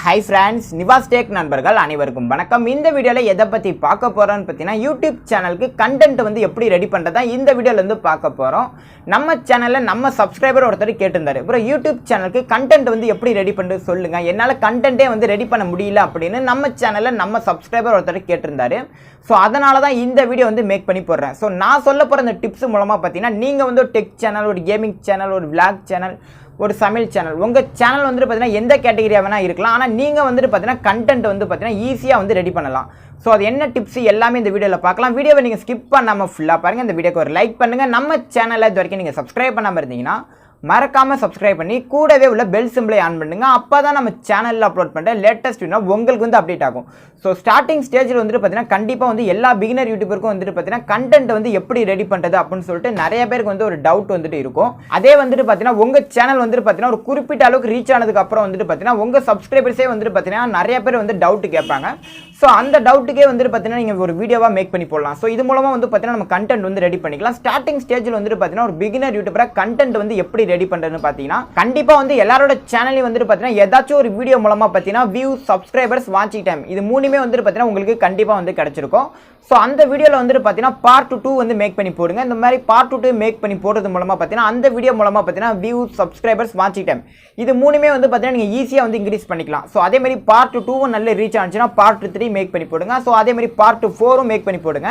Hi friends, Nivas Tech நண்பர்கள் அனைவருக்கும் வணக்கம். இந்த வீடியோல எதை பத்தி பார்க்க போறோம்னு பார்த்தீங்கன்னா YouTube சேனலுக்கு கண்டென்ட் வந்து எப்படி ரெடி பண்றதா இந்த வீடியோல இருந்து பார்க்க போறோம். நம்ம சேனல்ல நம்ம சப்ஸ்கிரைபர் ஒருத்தர் கேட்டிருந்தாரு. அப்புறம் YouTube சேனலுக்கு கண்டென்ட் வந்து எப்படி ரெடி பண்றது சொல்லுங்க. என்னால கண்டென்ட்டே வந்து ரெடி பண்ண முடியல அப்படினு நம்ம சேனல்ல நம்ம சப்ஸ்கிரைபர் ஒருத்தர் கேட்டிருந்தாரு. சோ அதனால தான் இந்த வீடியோ வந்து மேக் பண்ணி போடுறேன். சோ நான் சொல்ல போற இந்த டிப்ஸ் மூலமா பார்த்தீங்கன்னா நீங்க வந்து ஒரு டெக் சேனல், ஒரு கேமிங் சேனல், ஒரு vlog சேனல், ஒரு சமையல் சேனல் உங்க சேனல் வந்து பார்த்தீங்கன்னா எந்த கேட்டகரியா வேணா இருக்கலாம். ஆனா நீங்க வந்து பார்த்தீங்கன்னா கண்டென்ட் வந்து பார்த்தீங்கன்னா ஈஸியா வந்து ரெடி பண்ணலாம். சோ அது என்ன டிப்ஸ் எல்லாமே இந்த வீடியோல பார்க்கலாம். வீடியோவை நீங்க ஸ்கிப் பண்ணாம ஃபுல்லா பாருங்க. இந்த வீடியோக்கு ஒரு லைக் பண்ணுங்க. நம்ம சேனலை இது வரைக்கும் நீங்க சப்ஸ்கிரைப் பண்ணாம இருந்தீங்கன்னா மறக்காம சப்ஸ்கிரைப் பண்ணி கூடவே உள்ள பெல் சிம்பிளை ஆன் பண்ணுங்க. அப்பதான் நம்ம சேனல்ல அப்லோட் பண்ற லேட்டஸ்ட் வீடியோ உங்களுக்கு வந்து அப்டேட் ஆகும். ஸோ ஸ்டார்டிங் ஸ்டேஜில் வந்துட்டு பார்த்தீங்கன்னா கண்டிப்பாக வந்து எல்லா பிகினர் யூடியூபருக்கும் வந்துட்டு பார்த்தீங்கன்னா கண்டென்ட் வந்து எப்படி ரெடி பண்ணுறது அப்படின்னு சொல்லிட்டு நிறைய பேருக்கு வந்து ஒரு டவுட் வந்துட்டு இருக்கும். அதே வந்துட்டு பார்த்தீங்கன்னா உங்கள் சேனல் வந்துட்டு பார்த்தீங்கன்னா ஒரு குறிப்பிட்ட அளவுக்கு ரீச் ஆனதுக்கு அப்புறம் வந்துட்டு பார்த்தீங்கன்னா உங்கள் சப்ஸ்கிரைபர்ஸே வந்துட்டு பார்த்தீங்கன்னா நிறைய பேர் வந்து டவுட் கேட்பாங்க. ஸோ அந்த டவுட்டுக்கே வந்துட்டு பார்த்தீங்கன்னா நீங்கள் ஒரு வீடியோவாக மேக் பண்ணி போடலாம். ஸோ இது மூலமாக வந்து பார்த்தீங்கன்னா நம்ம கண்டென்ட் வந்து ரெடி பண்ணிக்கலாம். ஸ்டார்டிங் ஸ்டேஜில் வந்துட்டு பார்த்தீங்கன்னா ஒரு பிகினர் யூடியூபராக கண்டென்ட் வந்து எப்படி ரெடி பண்ணுறதுன்னு பார்த்தீங்கன்னா கண்டிப்பாக வந்து எல்லாரோட சேனலையும் வந்துட்டு பார்த்தீங்கன்னா ஏதாச்சும் ஒரு வீடியோ மூலமாக பார்த்தீங்கன்னா வியூ, சப்ஸ்கிரைபர்ஸ், வாட்சிங் டைம் இது மூணுமே வந்துட்டு பார்த்தீங்கன்னா உங்களுக்கு கண்டிப்பா வந்து கிடைச்சிருக்கும். சோ அந்த வீடியோல வந்து பாத்தீங்கன்னா பார்ட் 2 வந்து மேக் பண்ணி போடுங்க. இந்த மாதிரி பார்ட் 2 மேக் பண்ணி போடுறது மூலமா பாத்தீங்கன்னா அந்த வீடியோ மூலமா பாத்தீங்கன்னா வியூ, சப்ஸ்கிரைபர்ஸ், வாட்சிங் டைம் இது மூணுமே வந்து பாத்தீங்கன்னா நீங்க ஈஸியா வந்து இன்க்ரீஸ் பண்ணிக்கலாம். சோ அதே மாதிரி பார்ட் 2 நல்ல ரீச் ஆச்சுன்னா பார்ட் 3 மேக் பண்ணி போடுங்க. சோ அதே மாதிரி பார்ட் 4 மேக் பண்ணி போடுங்க.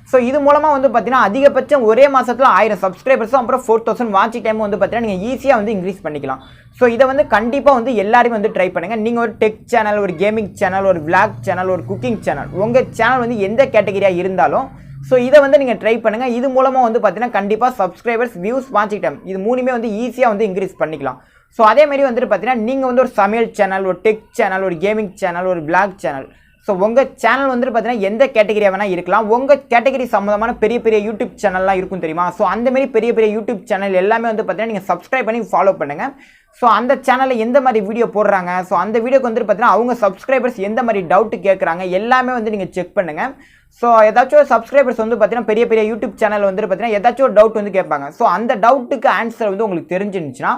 சோ இது மூலமா வந்து பாத்தீங்கன்னா அதிகபட்சம் ஒரே மாசத்துல 1000 சப்ஸ்கிரைபர்ஸும் அப்புறம் 4000 வாட்சிங் டைம் வந்து பாத்தீங்கன்னா நீங்க ஈஸியா வந்து இன்க்ரீஸ் பண்ணிக்கலாம். சோ இதை வந்து கண்டிப்பா வந்து எல்லாரும் வந்து ட்ரை பண்ணுங்க. நீங்க ஒரு டெக் சேனல், ஒரு கேமிங் சேனல், ஒரு vlog சேனல், ஒரு குக்கிங் சேனல் உங்க சேனல் வந்து எந்த கேட்டகரியா இருந்தாலும் ஸோ இதை வந்து நீங்கள் ட்ரை பண்ணுங்கள். இது மூலமாக வந்து பார்த்தீங்கன்னா கண்டிப்பாக சப்ஸ்கிரைபர்ஸ், வியூஸ், வாட்சிங் டைம் இது மூணுமே வந்து ஈஸியாக வந்து இன்க்ரீஸ் பண்ணிக்கலாம். ஸோ அதே மாதிரி வந்துட்டு பார்த்தீங்கன்னா நீங்கள் வந்து ஒரு சமையல் சேனல், ஒரு டெக் சேனல், ஒரு கேமிங் சேனல், ஒரு vlog சேனல் ஸோ உங்கள் சேனல் வந்துட்டு பார்த்தீங்கன்னா எந்த கேட்டகரியாக வேணால் இருக்கலாம். உங்கள் கேட்டகரி சம்மந்தமான பெரிய பெரிய யூடியூப் சேனல்லாம் இருக்கும் தெரியுமா? ஸோ அந்த மாதிரி பெரிய பெரிய யூடியூப் சேனல் எல்லாமே வந்து பார்த்தீங்கன்னா நீங்கள் சப்ஸ்கிரைப் பண்ணி ஃபாலோ பண்ணுங்கள். ஸோ அந்த சேனலில் எந்த மாதிரி வீடியோ போடுறாங்க, ஸோ அந்த வீடியோக்கு வந்துட்டு பார்த்தீங்கன்னா அவங்க சப்ஸ்கிரைபர்ஸ் எந்த மாதிரி டவுட்டு கேட்குறாங்க எல்லாமே வந்து நீங்கள் செக் பண்ணுங்கள். ஸோ ஏதாச்சும் சப்ஸ்கிரைபர்ஸ் வந்து பார்த்தீங்கன்னா பெரிய பெரிய யூடியூப் சேனல் வந்துட்டு பார்த்தீங்கன்னா ஏதாச்சும் ஒரு டவுட் வந்து கேட்பாங்க. ஸோ அந்த டவுட்டுக்கு ஆன்சர் வந்து உங்களுக்கு தெரிஞ்சிருந்துச்சுன்னா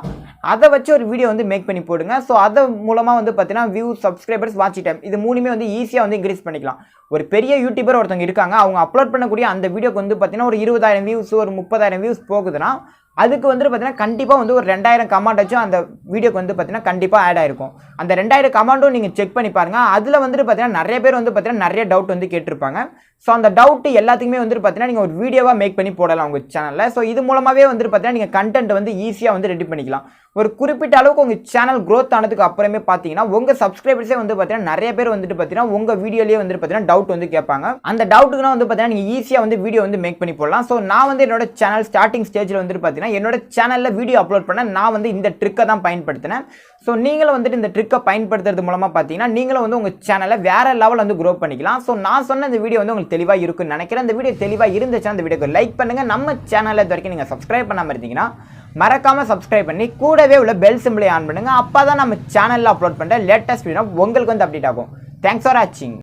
அதை வச்சு ஒரு வீடியோ வந்து மேக் பண்ணி போடுங்க. ஸோ அது மூலமாக வந்து பார்த்தீங்கன்னா வியூ, சப்ஸ்கிரைபர்ஸ், வாட்சிங் டைம் இது மூணுமே வந்து ஈஸியாக வந்து இன்க்ரீஸ் பண்ணிக்கலாம். ஒரு பெரிய யூடியூபர் ஒருத்தவங்க இருக்காங்க, அவங்க அப்லோட் பண்ணக்கூடிய அந்த வீடியோக்கு வந்து பார்த்தீங்கன்னா ஒரு 20,000 வியூஸ், ஒரு 30,000 வியூஸ் போகுதுன்னா அதுக்கு வந்து பார்த்தீங்கன்னா கண்டிப்பாக வந்து ஒரு 2000 கமெண்ட் வச்சும் அந்த வீடியோக்கு வந்து பார்த்தீங்கன்னா கண்டிப்பாக ஆட் ஆயிருக்கும். அந்த 2000 கமெண்ட்டும் நீங்கள் செக் பண்ணி பாருங்க. அதில் வந்துட்டு பார்த்தீங்கன்னா நிறைய பேர் வந்து பார்த்தீங்கன்னா நிறைய டவுட் வந்து கேட்டிருப்பாங்க. ஸோ அந்த டவுட் எல்லாத்துக்குமே வந்துட்டு பார்த்தீங்கன்னா நீங்கள் ஒரு வீடியோவாக மேக் பண்ணி போடலாம் உங்கள் சேனலில். ஸோ இது மூலமாகவே வந்துட்டு பார்த்தீங்கன்னா நீங்கள் கண்டென்ட் வந்து ஈஸியாக வந்து ரெடி பண்ணிக்கலாம். ஒரு குறிப்பிட்ட அளவுக்கு உங்கள் சேனல் க்ரோத் ஆனதுக்கு அப்புறமே பார்த்தீங்கன்னா உங்கள் சப்ஸ்கிரைபர்ஸே வந்து பார்த்தீங்கன்னா நிறைய பேர் வந்துட்டு பார்த்தீங்கன்னா உங்கள் வீடியோலேயே வந்துட்டு பார்த்தீங்கன்னா டவுட் வந்து கேட்பாங்க. அந்த டவுட்டுக்குனா வந்து பார்த்தீங்கன்னா நீங்கள் ஈஸியாக வந்து வீடியோ வந்து மேக் பண்ணி போடலாம். ஸோ நான் வந்து என்னோட சேனல் ஸ்டார்டிங் ஸ்டேஜில் வந்துட்டு பார்த்தீங்கன்னா என்னோட சேனலில் வீடியோ அப்லோட் பண்ண நான் வந்து இந்த ட்ரிக்கை தான் பயன்படுத்தினேன். ஸோ நீங்களும் வந்துட்டு இந்த ட்ரிக்கை பயன்படுத்துறது மூலமாக பார்த்தீங்கன்னா நீங்களும் வந்து உங்கள் சேனலை வேற லெவல் வந்து க்ரோ பண்ணிக்கலாம். ஸோ நான் சொன்ன இந்த வீடியோ வந்து உங்களுக்கு தெளிவாக இருக்குன்னு நினைக்கிறேன். இந்த வீடியோ தெளிவாக இருந்துச்சுன்னா இந்த வீடியோக்கு லைக் பண்ணுங்க. நம்ம சேனலை இது வரைக்கும் நீங்கள் சப்ஸ்கிரைப் பண்ணாமல் இருந்தீங்கன்னா மறக்காம சப்ஸ்கிரைப் பண்ணி கூடவே உள்ள பெல் சிம்பிளை ஆன் பண்ணுங்க. அப்பதான் நம்ம சேனல்ல அப்லோட் பண்ற லேட்டஸ்ட் வீடியோ உங்களுக்கு வந்து அப்டேட் ஆகும். தேங்க்ஸ் ஃபார் வாட்சிங்.